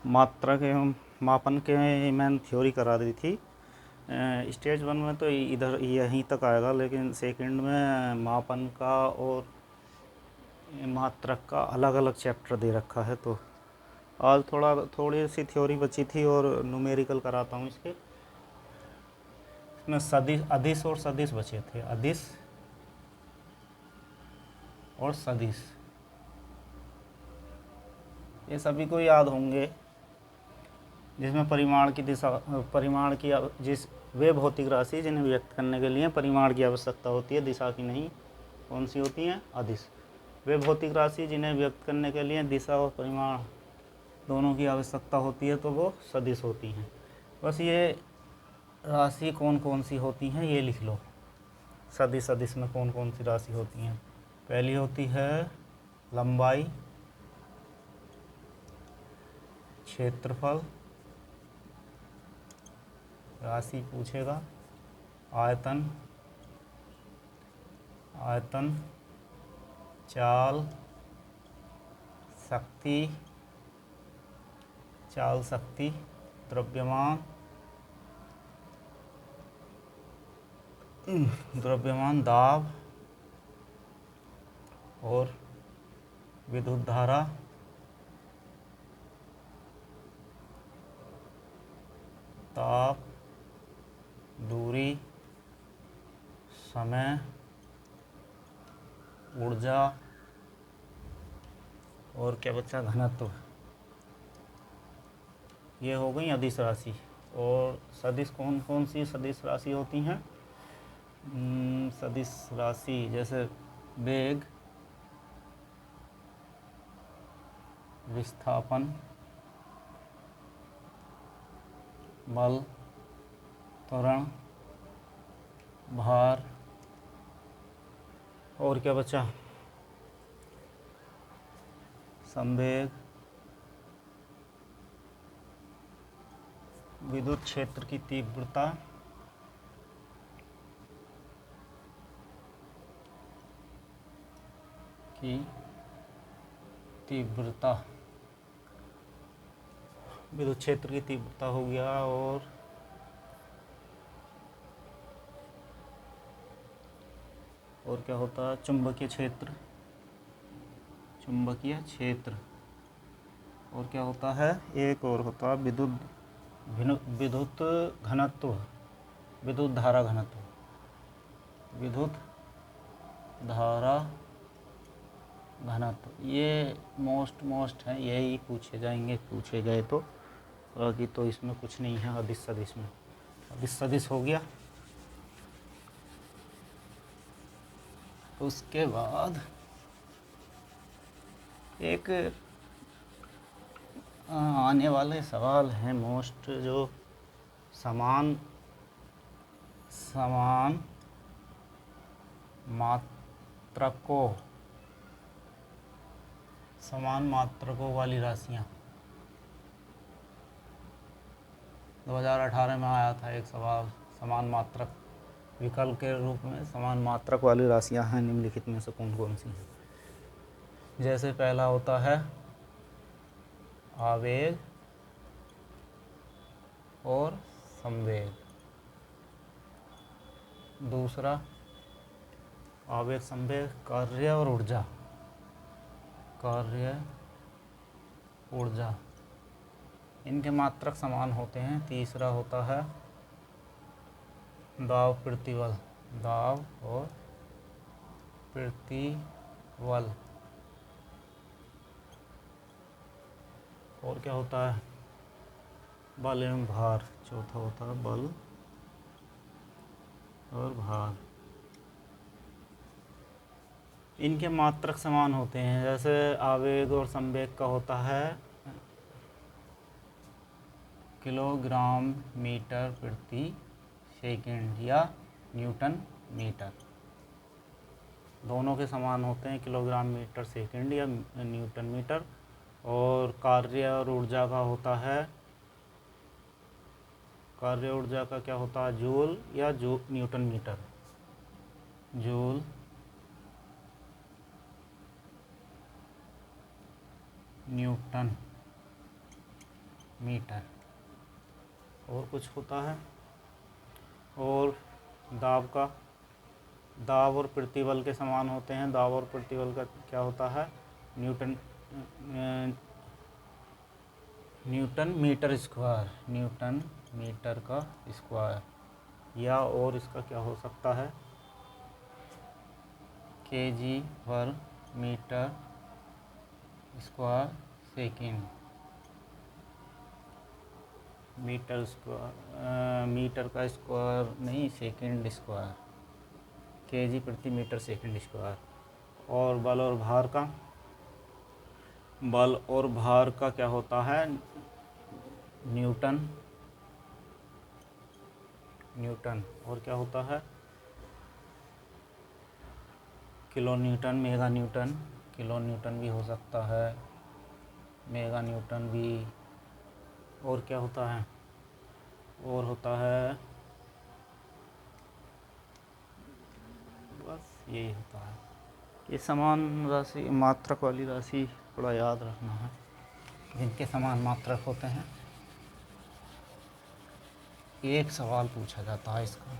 मात्रा के मापन के मैंने थ्योरी करा दी थी। स्टेज 1 में तो इधर यहीं तक आएगा, लेकिन सेकंड में मापन का और मात्रक का अलग अलग चैप्टर दे रखा है। तो आज थोड़ी सी थ्योरी बची थी और न्यूमेरिकल कराता हूँ इसके। इसमें सदिश, अदिश और सदिश बचे थे। अदिश और सदिश ये सभी को याद होंगे, जिसमें परिमाण की जिस वे भौतिक राशि जिन्हें व्यक्त करने के लिए परिमाण की आवश्यकता होती है, दिशा की नहीं। कौन सी होती हैं? अदिश। वे भौतिक राशि जिन्हें व्यक्त करने के लिए दिशा और परिमाण दोनों की आवश्यकता होती है, तो वो सदिश होती हैं। बस ये राशि कौन कौन सी होती हैं ये लिख लो। सदिश में कौन कौन सी राशि होती हैं? पहली होती है लंबाई, क्षेत्रफल, राशि पूछेगा, आयतन, चाल शक्ति, द्रव्यमान, दाब और विद्युत धारा, ताप, दूरी, समय, ऊर्जा और क्या बचा? घनत्व। ये हो गई अदिश राशि। और सदिश कौन कौन सी सदिश राशि होती हैं? सदिश राशि जैसे वेग, विस्थापन, बल, त्वरण, भार और क्या बचा? संवेग, विद्युत क्षेत्र की तीव्रता, विद्युत क्षेत्र की तीव्रता हो गया। और क्या होता है? चुंबकीय क्षेत्र। और क्या होता है? एक और होता है विद्युत घनत्व, विद्युत धारा घनत्व, विद्युत धारा घनत्व। ये मोस्ट हैं, यही पूछे गए तो। बाकी तो इसमें कुछ नहीं है। अदिश सदिश में अदिश सदिश हो गया। तो उसके बाद एक आने वाले सवाल हैं मोस्ट, जो समान मात्रकों वाली राशियाँ। 2018 में आया था एक सवाल, समान मात्रक विकल्प के रूप में समान मात्रक वाली राशियाँ हैं निम्नलिखित में से कौन कौन सी हैं? जैसे पहला होता है आवेग और संवेग। दूसरा आवेग, संवेग, कार्य और ऊर्जा, इनके मात्रक समान होते हैं। तीसरा होता है दाब और प्रतिबल। और क्या होता है? बल एवं भार। चौथा होता है बल और भार। इनके मात्रक समान होते हैं। जैसे आवेग और संवेग का होता है किलोग्राम मीटर प्रति सेकंड या न्यूटन मीटर। दोनों के समान होते हैं, किलोग्राम मीटर सेकंड या न्यूटन मीटर। और कार्य और ऊर्जा का होता है, कार्य ऊर्जा का क्या होता है? जूल या newton metre. Joule, newton metre. और कुछ होता है, और दाब और प्रतिबल के समान होते हैं। दाब और प्रतिबल का क्या होता है, newton metre square, newton metre का स्क्वायर, या और इसका क्या हो सकता है, केजी वर्ग मीटर स्क्वायर सेकेंड। मीटर का स्क्वायर नहीं, सेकेंड स्क्वायर, केजी प्रति मीटर सेकेंड स्क्वायर। और बल और भार का क्या होता है, न्यूटन। और क्या होता है, kilo Newton, mega Newton. Kilo Newton भी हो सकता है, मेगा न्यूटन भी। और क्या होता है, और होता है, बस यही होता है। ये समान राशि, मात्रक वाली राशि थोड़ा याद रखना है, जिनके समान मात्रक होते हैं। एक सवाल पूछा जाता है इसका।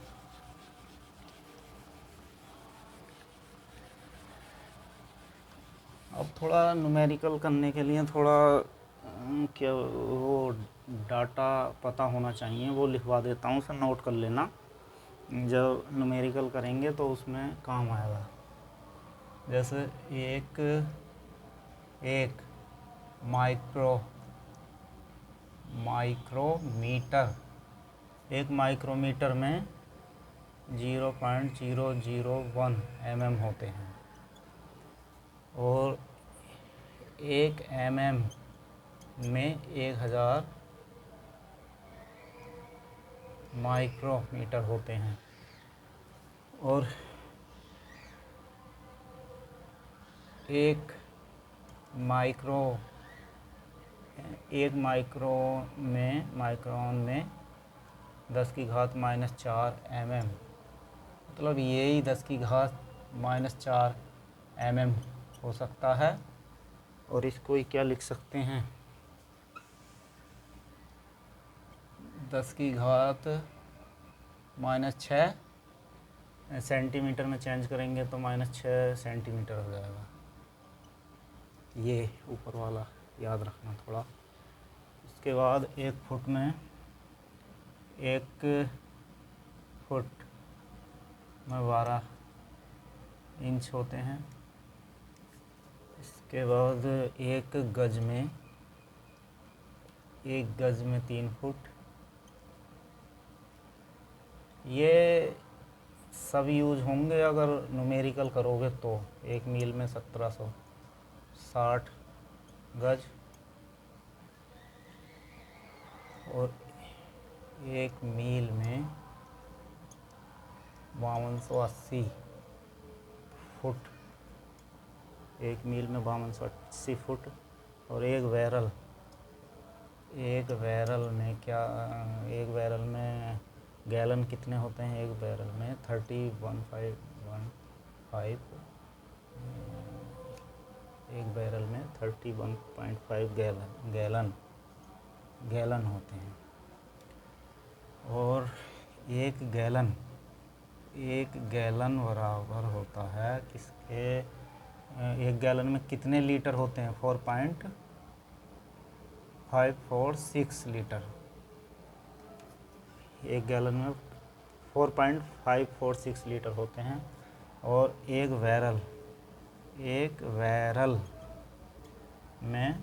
अब थोड़ा न्यूमेरिकल करने के लिए थोड़ा क्या वो डाटा पता होना चाहिए, वो लिखवा देता हूँ, सर नोट कर लेना। जब न्यूमेरिकल करेंगे तो उसमें काम आएगा। जैसे एक माइक्रोमीटर, एक माइक्रोमीटर में 0.001 mm होते हैं, और एक mm में 1000 माइक्रोमीटर होते हैं। और एक माइक्रोन में 10⁻⁴ mm, मतलब यही 10⁻⁴ mm हो सकता है। और इसको क्या लिख सकते हैं, 10⁻⁻⁶ सेंटीमीटर में चेंज करेंगे तो -6 सेंटीमीटर हो जाएगा। ये ऊपर वाला याद रखना थोड़ा। उसके बाद 1 फुट में 12 इंच होते हैं। इसके बाद 1 गज में 3 फुट। ये सब यूज होंगे अगर न्यूमेरिकल करोगे तो। 1 मील में 1760 गज, और 1 मील में 5280 फुट। 1 मील में 5280 फुट। और एक बैरल में गैलन कितने होते हैं, एक बैरल में 31.5 एक बैरल में 31.5 गैलन होते हैं। और एक गैलन बराबर होता है किसके, एक गैलन में कितने लीटर होते हैं, 4.546 लीटर। एक गैलन में 4.546 लीटर होते हैं। और एक बैरल में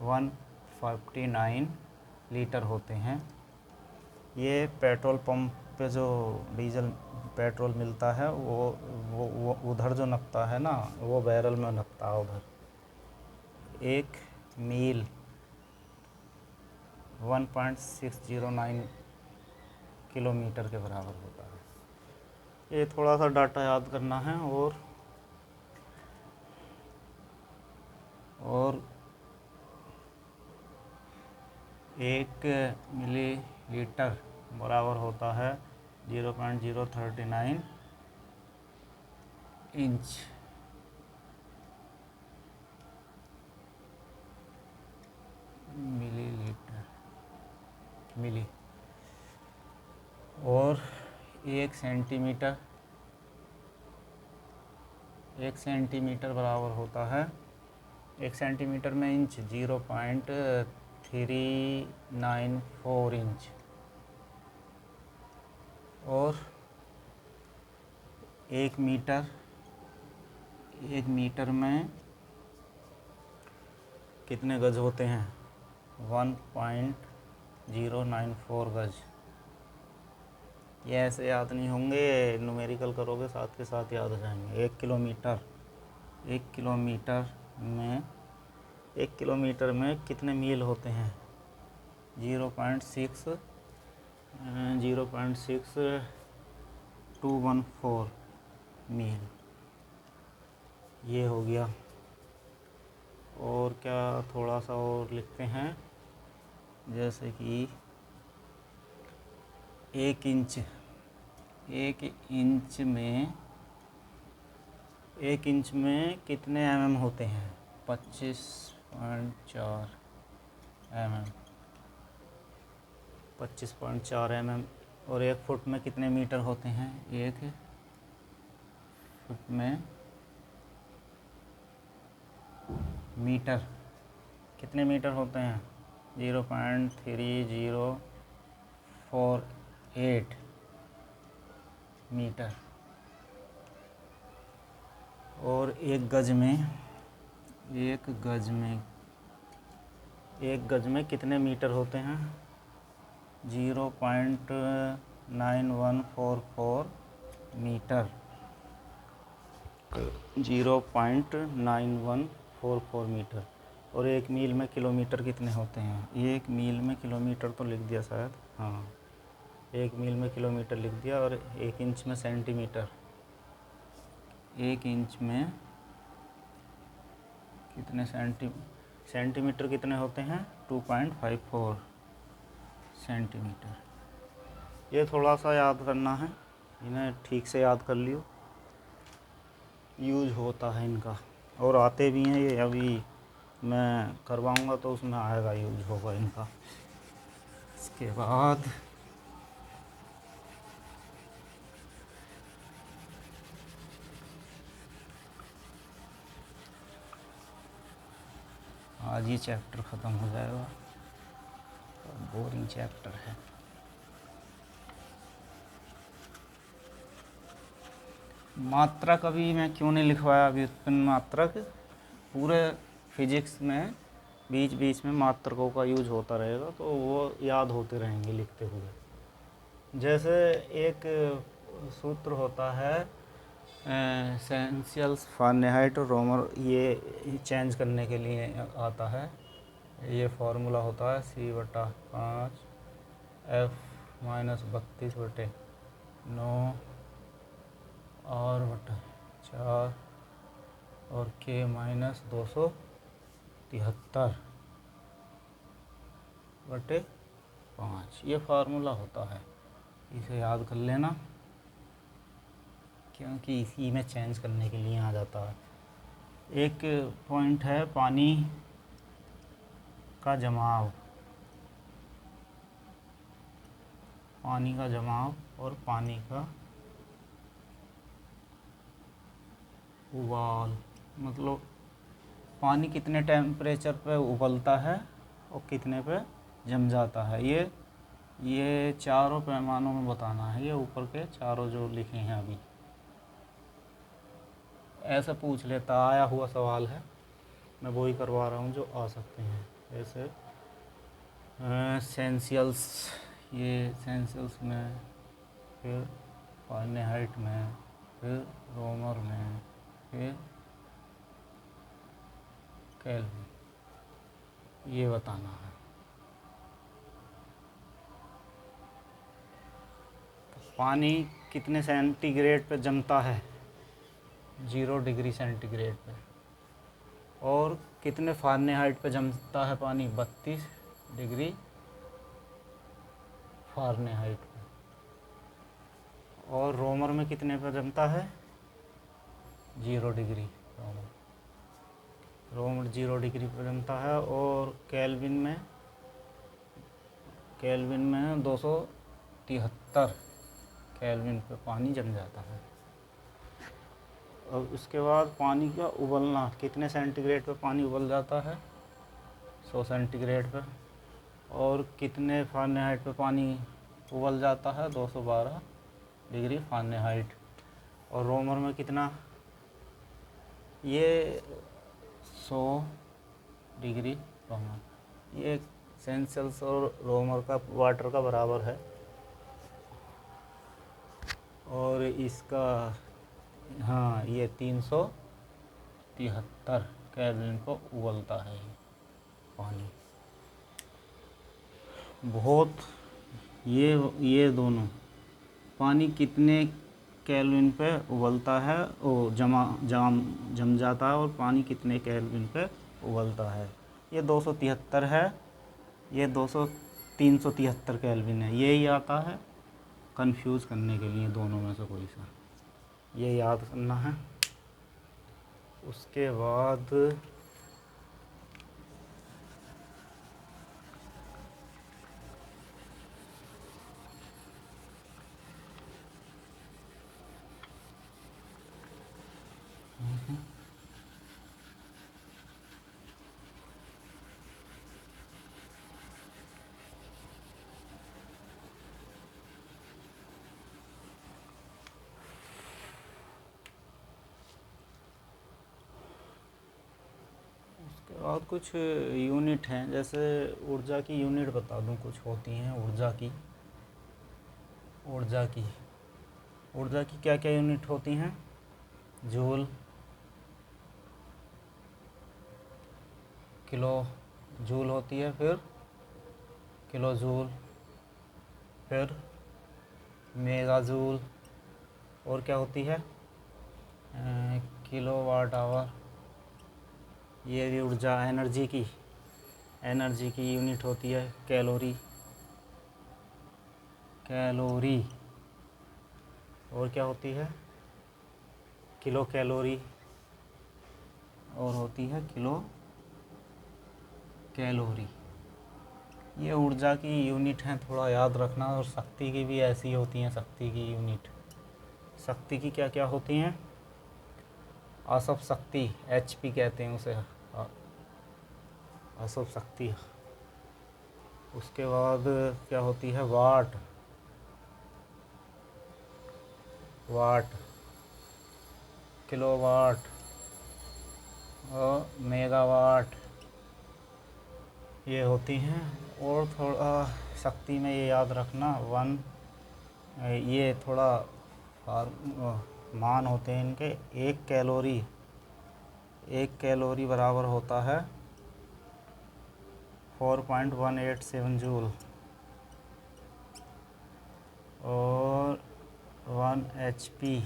159 लीटर होते हैं। ये पेट्रोल पंप पे जो पेट्रोल मिलता है वो उधर जो नपता है ना, वो बैरल में नपता है उधर। 1 मील 1.609 किलोमीटर के बराबर होता है। ये थोड़ा सा डाटा याद करना है। और 1 मिलीलीटर बराबर होता है 0.039 इंच। मिलीलीटर मिली। और 1 सेंटीमीटर बराबर होता है, 1 सेंटीमीटर में इंच 0.394 इंच। और 1 मीटर में कितने गज होते हैं? 1.094 गज। ये ऐसे याद नहीं होंगे, न्यूमेरिकल करोगे साथ के साथ याद हो जाएंगे। 1 किलोमीटर में कितने मील होते हैं? 0.6214 मील। ये हो गया। और क्या, थोड़ा सा और लिखते हैं, जैसे कि 1 इंच में कितने mm होते हैं? 25.4 mm। 25.4 mm। और 1 फुट में कितने मीटर होते हैं? 1 फुट में मीटर कितने मीटर होते हैं? 0.3048 मीटर। और एक गज में कितने मीटर होते हैं? 0.9144 मीटर। 0.9144 मीटर। और 1 मील में किलोमीटर कितने होते हैं? 1 मील में किलोमीटर तो लिख दिया शायद, हाँ 1 मील में किलोमीटर लिख दिया। और 1 इंच में सेंटीमीटर। 1 इंच में कितने सेंटीमीटर कितने होते हैं? 2.54 सेंटीमीटर। ये थोड़ा सा याद करना है, इन्हें ठीक से याद कर लियो, यूज होता है इनका। और आते भी हैं ये, अभी मैं करवाऊँगा तो उसमें आएगा, यूज होगा इनका। इसके बाद आज ये चैप्टर ख़त्म हो जाएगा, बोरिंग चैप्टर है। मात्रक अभी मैं क्यों नहीं लिखवाया? व्युत्पन्न मात्रक पूरे फिजिक्स में बीच बीच में मात्रकों का यूज होता रहेगा, तो वो याद होते रहेंगे लिखते हुए। जैसे एक सूत्र होता है सेंसियल्स, फारेनहाइट और रोमर, ये चेंज करने के लिए आता है। ये फार्मूला होता है C/5 F-32/9 R/4 और K-273/5। ये फार्मूला होता है, इसे याद कर लेना, क्योंकि इसी में चेंज करने के लिए आ जाता है। एक पॉइंट है पानी का जमाव और पानी का उबाल। मतलब पानी कितने टेम्परेचर पे उबलता है और कितने पे जम जाता है, ये चारों पैमानों में बताना है। ये ऊपर के चारों जो लिखे हैं अभी, ऐसा पूछ लेता, आया हुआ सवाल है, मैं वही करवा रहा हूँ जो आ सकते हैं। जैसे सेंसियल्स, ये सेंसियल्स में, फिर फारेनहाइट में, फिर रोमर में, फिर केल्विन, ये बताना है। तो पानी कितने सेंटीग्रेड पे जमता है? 0 डिग्री सेंटीग्रेड पे। और कितने फारेनहाइट पे जमता है पानी? 32 डिग्री फारेनहाइट पे। और रोमर में कितने पे जमता है? 0 डिग्री। रोमर 0 डिग्री पे जमता है। और केल्विन केल्विन में 273 केल्विन पे पानी जम जाता है। और उसके बाद पानी का उबलना, कितने सेंटीग्रेड पे पानी उबल जाता है? 100 सेंटीग्रेड पे। और कितने फ़ारेनहाइट पे पानी उबल जाता है? 212 डिग्री फ़ारेनहाइट। और रोमर में कितना? ये 100 डिग्री रोमर, ये सेल्सियस और रोमर का वाटर का बराबर है। और इसका हाँ, ये 373 केल्विन पर उबलता है ये पानी। बहुत ये दोनों पानी कितने केल्विन पे उबलता है, वो जम जाता है, और पानी कितने केल्विन पे उबलता है? ये 273 है, ये 373 केल्विन है। यही आता है कंफ्यूज करने के लिए, दोनों में से कोई सा, ये याद करना है। उसके बाद और कुछ यूनिट हैं, जैसे ऊर्जा की यूनिट बता दूं, कुछ होती हैं ऊर्जा की क्या क्या यूनिट होती हैं? जूल, किलो जूल होती है, फिर किलो जूल, फिर मेगा जूल, और क्या होती है? Kilo watt hour. ये भी ऊर्जा एनर्जी की यूनिट होती है। कैलोरी। और क्या होती है? Kilo calorie. और होती है किलो कैलोरी। ये ऊर्जा की यूनिट हैं, थोड़ा याद रखना। और शक्ति की भी ऐसी होती हैं, शक्ति की यूनिट। शक्ति की क्या क्या होती हैं? असव शक्ति, HP कहते हैं उसे, असव शक्ति। उसके बाद क्या होती है? वाट, किलोवाट और मेगावाट, ये होती हैं। और थोड़ा शक्ति में ये याद रखना, ये थोड़ा मान होते हैं इनके। एक कैलोरी बराबर होता है 4.187 जूल। और 1 HP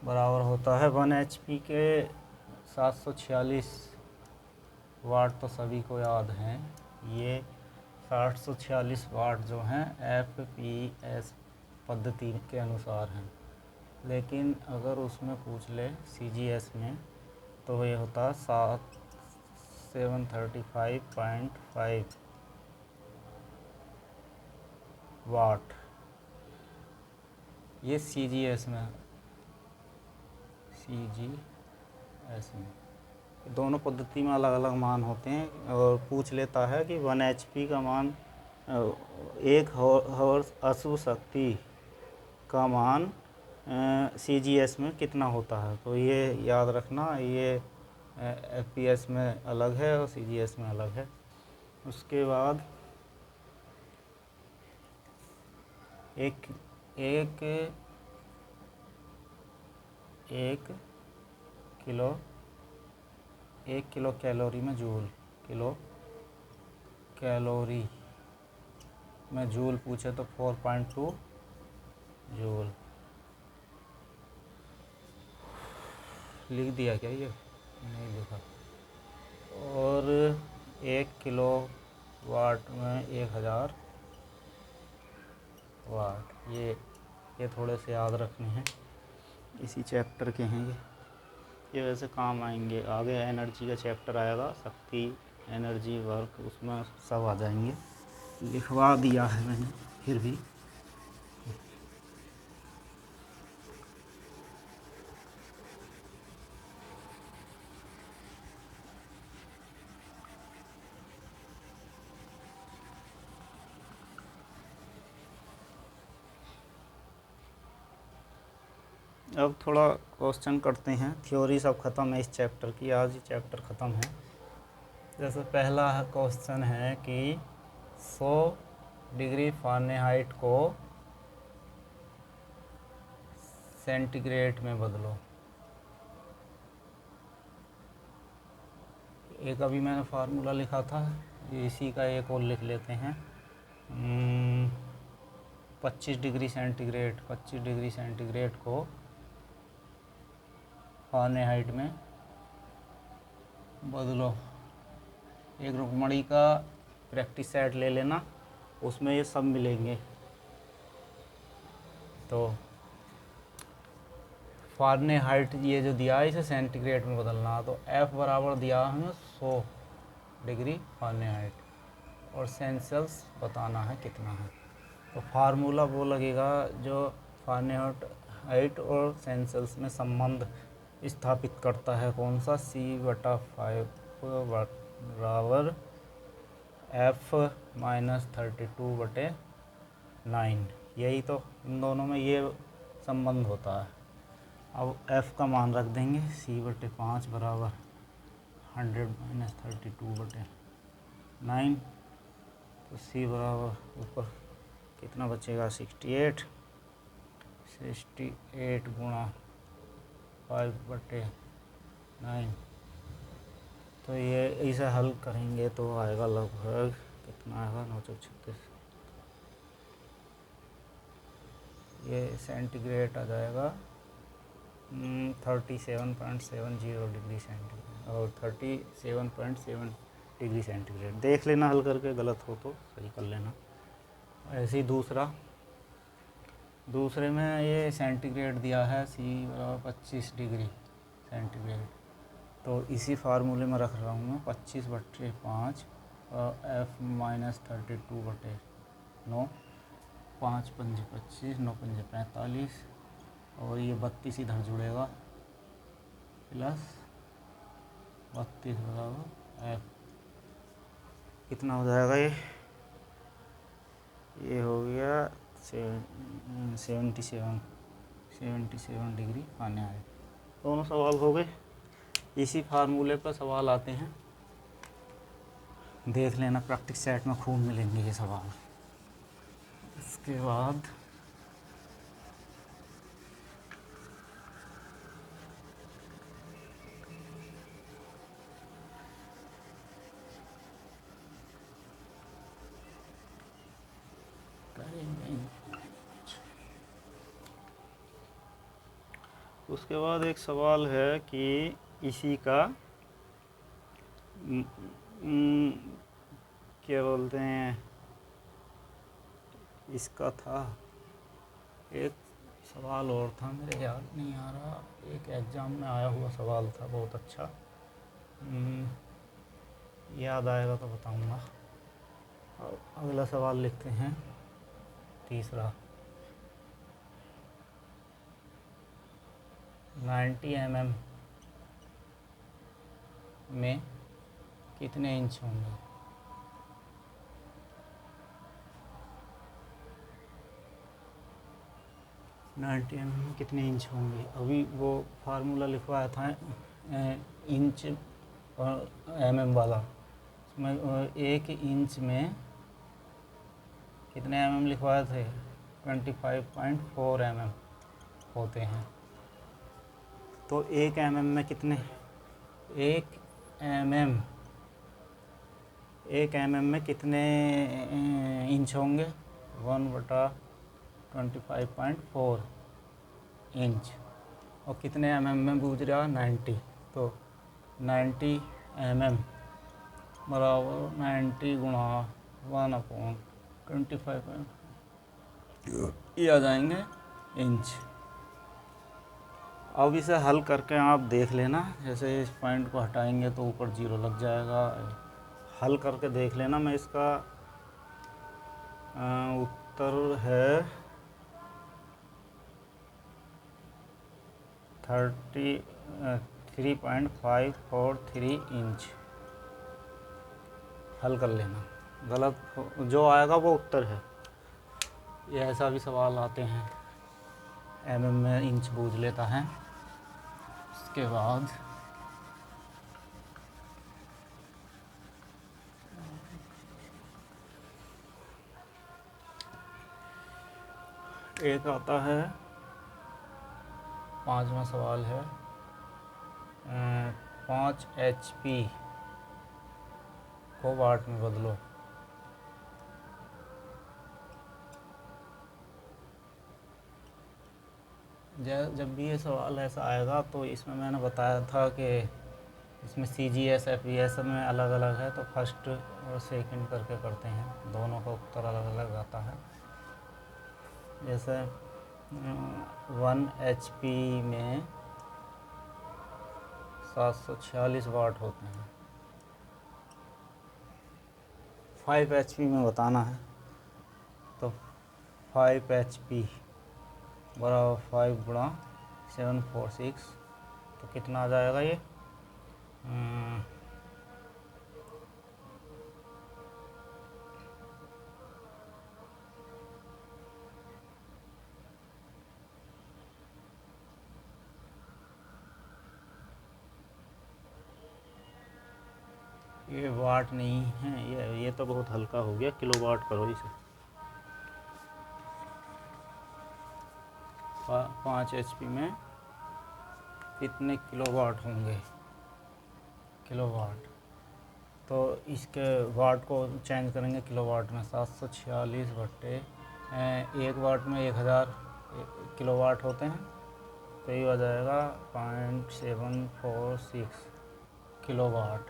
बराबर होता है, 1 HP के 746 वाट, तो सभी को याद हैं। ये 746 वाट जो हैं FPS पद्धति के अनुसार हैं। लेकिन अगर उसमें पूछ ले CGS में, तो ये होता है 735.5 वाट। ये CGS में दोनों पद्धति में अलग अलग मान होते हैं। और पूछ लेता है कि 1 HP का मान, एक हॉर्स अश्व शक्ति का मान CGS में कितना होता है? तो ये याद रखना, ये FPS में अलग है और CGS में अलग है। उसके बाद एक किलो कैलोरी में जूल, किलो कैलोरी में जूल पूछे तो 4.2 जूल। लिख दिया क्या? ये नहीं लिखा। और 1 किलो वाट में 1000 वाट। ये थोड़े से याद रखने हैं, इसी चैप्टर के हैं ये वैसे काम आएंगे। आगे एनर्जी का चैप्टर आएगा, शक्ति, एनर्जी, वर्क, उसमें सब आ जाएंगे। लिखवा दिया है मैंने, फिर भी अब थोड़ा क्वेश्चन करते हैं। थ्योरी सब ख़त्म है इस चैप्टर की, आज ही चैप्टर ख़त्म है। जैसे पहला क्वेश्चन है कि 100 डिग्री फ़ारेनहाइट को सेंटीग्रेड में बदलो। एक अभी मैंने फार्मूला लिखा था, इसी का एक और लिख लेते हैं। 25 डिग्री सेंटीग्रेड को फ़ारेनहाइट में बदलो। एक रुकमणी का प्रैक्टिस सेट ले लेना, उसमें ये सब मिलेंगे। तो फ़ारेनहाइट ये जो दिया है इसे सेंटीग्रेड में बदलना, तो F बराबर दिया हमें 100 डिग्री फ़ारेनहाइट और सेल्सियस बताना है कितना है। तो फार्मूला वो लगेगा जो फ़ारेनहाइट और सेल्सियस में संबंध स्थापित करता है, कौन सा, C/5 बराबर F-32/9। यही तो इन दोनों में ये संबंध होता है। अब F का मान रख देंगे C/5 बराबर 100 - 32/9। तो C बराबर ऊपर कितना बचेगा, 68 गुणा 5/9। तो ये इसे हल करेंगे तो आएगा लगभग कितना आएगा, 936। ये सेंटीग्रेड आ जाएगा 37.70 डिग्री सेंटीग्रेड और 37.7 डिग्री सेंटीग्रेड। देख लेना हल करके, गलत हो तो सही कर लेना। ऐसे ही दूसरे में ये सेंटीग्रेड दिया है C बराबर 25 डिग्री सेंटीग्रेड। तो इसी फार्मूले में रख रहा हूँ मैं 25/5 और F-32/9। 5 × 5 = 25, 9 × 5 = 45 और ये 32 इधर जुड़ेगा प्लस 32 बराबर F। कितना हो जाएगा ये हो गया 77 डिग्री फ़ारेनहाइट। दोनों सवाल हो गए। इसी फार्मूले पर सवाल आते हैं, देख लेना, प्रैक्टिस सेट में खूब मिलेंगे ये सवाल। इसके बाद उसके बाद एक सवाल है कि इसी का क्या बोलते हैं, इसका था एक सवाल और था, मेरे याद नहीं आ रहा, एक एग्ज़ाम में आया हुआ सवाल था बहुत अच्छा। याद आएगा तो बताऊंगा। अगला सवाल लिखते हैं, तीसरा। 90 mm में कितने इंच होंगे? 90 mm में कितने इंच होंगे? अभी वो फार्मूला लिखवाया था इंच और mm वाला, उसमें 1 इंच में कितने mm लिखवाए थे? 25.4 mm होते हैं। तो 1 mm में कितने, 1 mm में कितने इंच होंगे? 1/25.4 इंच। और कितने mm में पूछ रहा, 90। तो 90 mm बराबर 90 गुणा 1/25 ये आ जाएंगे इंच। अब इसे हल करके आप देख लेना, जैसे इस पॉइंट को हटाएंगे तो ऊपर 0 लग जाएगा। हल करके देख लेना, मैं इसका उत्तर है 3.543 इंच। हल कर लेना, गलत जो आएगा वो उत्तर है। ये ऐसा भी सवाल आते हैं, mm में इंच बूझ लेता है। उसके बाद एक आता है, 5वां सवाल है, 5 HP को वाट में बदलो। जब भी ये सवाल ऐसा आएगा तो इसमें मैंने बताया था कि इसमें CGS FVS में अलग अलग है, तो फर्स्ट और सेकंड करके करते हैं, दोनों का उत्तर अलग अलग आता है। जैसे 1 HP में 746 वाट होते हैं। 5 HP में बताना है, तो 5 HP बराबर 5 गुणा 746, तो कितना आ जाएगा ये? ये वाट नहीं है, ये तो बहुत हल्का हो गया, किलो वाट करो इसे। 5 HP में कितने किलो वाट होंगे? किलो वाट, तो इसके वाट को चेंज करेंगे किलो वाट में। 746 बट्टे 1 वाट में 1000 किलो वाट होते हैं, तो ये हो जाएगा 0.746 किलो वाट।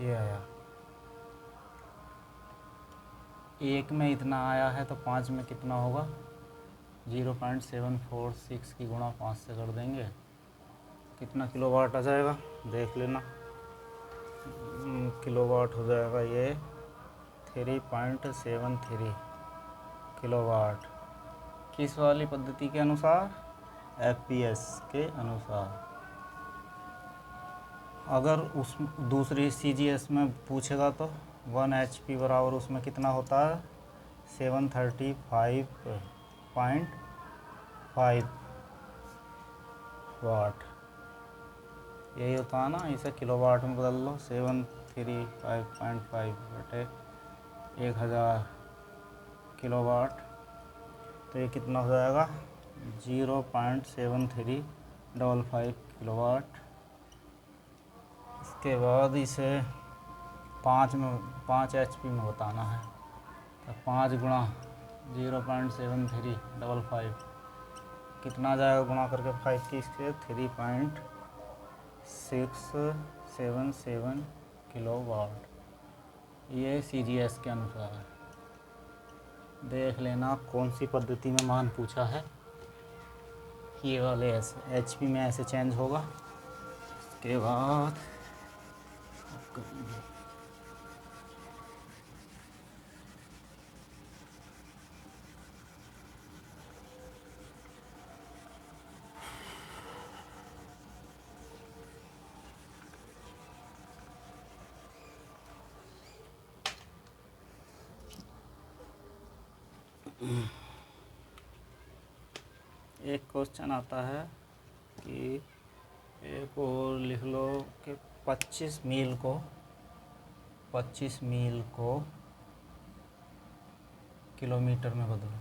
ये आया, एक में इतना आया है तो 5 में कितना होगा? 0.746 की गुणा 5 से कर देंगे, कितना किलो वाट आ जाएगा देख लेना। किलो वाट हो जाएगा ये 3.73 किलो वाट। किस वाली पद्धति के अनुसार? FPS के अनुसार। अगर उस दूसरी CGS में पूछेगा तो 1 HP बराबर उसमें कितना होता है? 735.5 वाट, यही होता है ना। इसे किलो वाट में बदल लो, 735.5 बटे 1000 किलो वाट, तो ये कितना हो जाएगा? 0.7355 किलो वाट। इसके बाद इसे 5 HP में बताना है, तो 5 गुणा 0.7355 कितना आ जाएगा गुणा करके 5 की, इसके 3.677 किलो वाट। ये CGS के अनुसार है। देख लेना कौन सी पद्धति में मान पूछा है। ये वाले ऐसे HP में ऐसे चेंज होगा। इसके बाद एक क्वेश्चन आता है कि एक और लिख लो कि 25 मील को किलोमीटर में बदलो।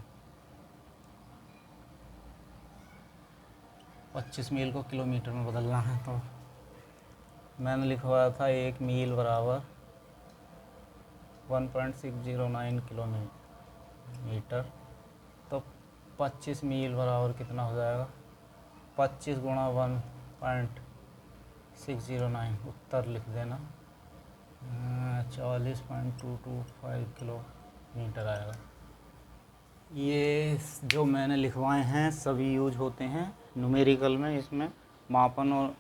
25 मील को किलोमीटर में बदलना है, तो मैंने लिखवाया था 1 मील बराबर 1.609 किलोमीटर, तो 25 मील बराबर कितना हो जाएगा? 25 गुणा 1.609, उत्तर लिख देना 40.225 किलोमीटर आएगा। ये जो मैंने लिखवाए हैं सभी यूज होते हैं न्यूमेरिकल में, इसमें मापन और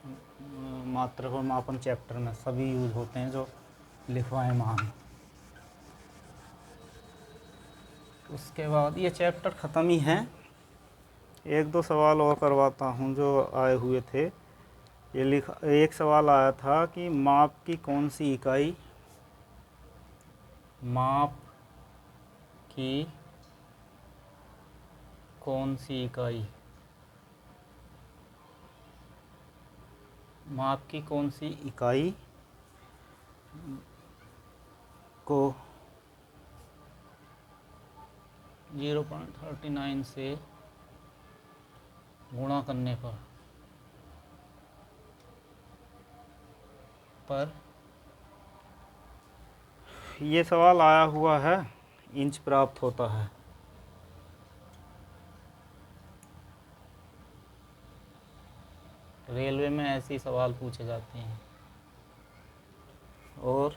मात्रक और मापन चैप्टर में सभी यूज होते हैं जो लिखवाए मान। उसके बाद ये चैप्टर ख़त्म ही है। एक दो सवाल और करवाता हूँ जो आए हुए थे। ये लिखा, एक सवाल आया था कि माप की कौन सी इकाई, माप की कौन सी इकाई, माप की कौन सी इकाई को 0.39 से गुणा करने पर ये सवाल आया हुआ है, इंच प्राप्त होता है। रेलवे में ऐसे सवाल पूछे जाते हैं। और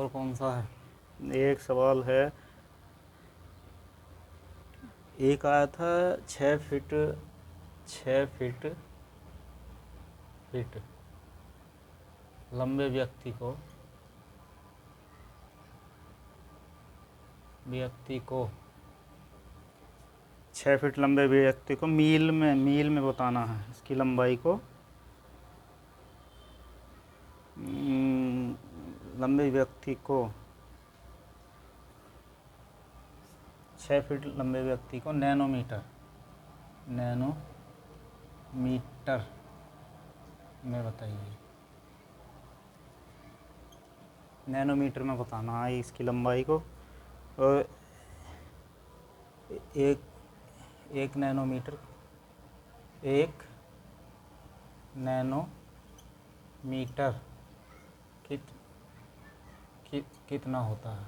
कौन सा है, एक सवाल है, एक आया था 6 फीट लंबे व्यक्ति को 6 फीट लंबे व्यक्ति को मील में बताना है इसकी लंबाई को। लंबे व्यक्ति को 6 फीट लंबे व्यक्ति को नैनोमीटर में बताइए। नैनोमीटर में बताना है इसकी लंबाई को। और एक नैनोमीटर कितना होता है।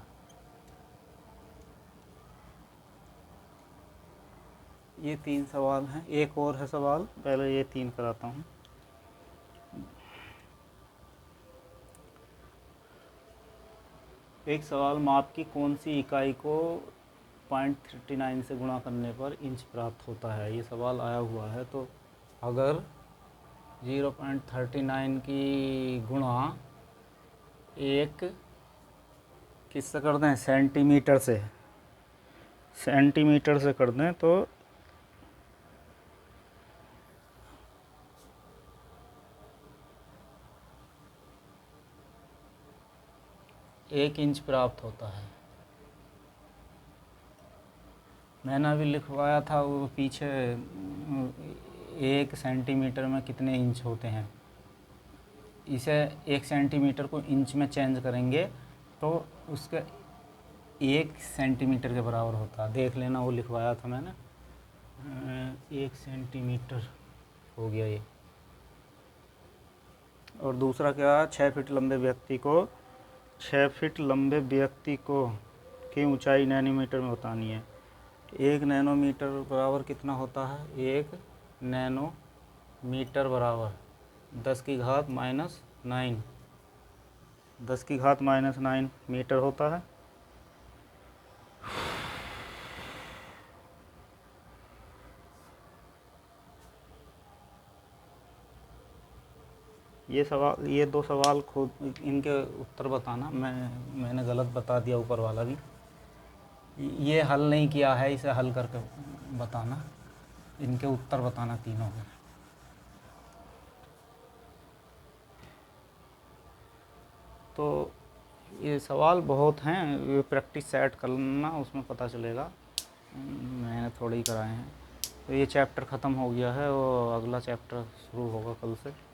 ये 3 सवाल हैं। एक और है सवाल, पहले ये 3 कराता हूँ। एक सवाल, माप की कौन सी इकाई को 0.39 से गुणा करने पर इंच प्राप्त होता है, ये सवाल आया हुआ है। तो अगर 0.39 की गुणा एक किससे कर दें, सेंटीमीटर से कर दें तो 1 इंच प्राप्त होता है। मैंने अभी लिखवाया था वो पीछे 1 सेंटीमीटर में कितने इंच होते हैं। इसे 1 सेंटीमीटर को इंच में चेंज करेंगे तो उसका 1 सेंटीमीटर के बराबर होता है। देख लेना, वो लिखवाया था मैंने। 1 सेंटीमीटर हो गया ये। और दूसरा क्या, 6 फीट लंबे व्यक्ति को की ऊंचाई नैनोमीटर में बतानी है। 1 नैनोमीटर बराबर कितना होता है, 1 नैनोमीटर बराबर 10 की घात माइनस 9 मीटर होता है। ये 2 सवाल खुद इनके उत्तर बताना। मैंने गलत बता दिया, ऊपर वाला भी। ये हल नहीं किया है, इसे हल करके बताना, इनके उत्तर बताना तीनों के। तो ये सवाल बहुत हैं, ये प्रैक्टिस सेट करना, उसमें पता चलेगा। मैंने थोड़े ही कराए हैं। तो ये चैप्टर ख़त्म हो गया है और अगला चैप्टर शुरू होगा कल से।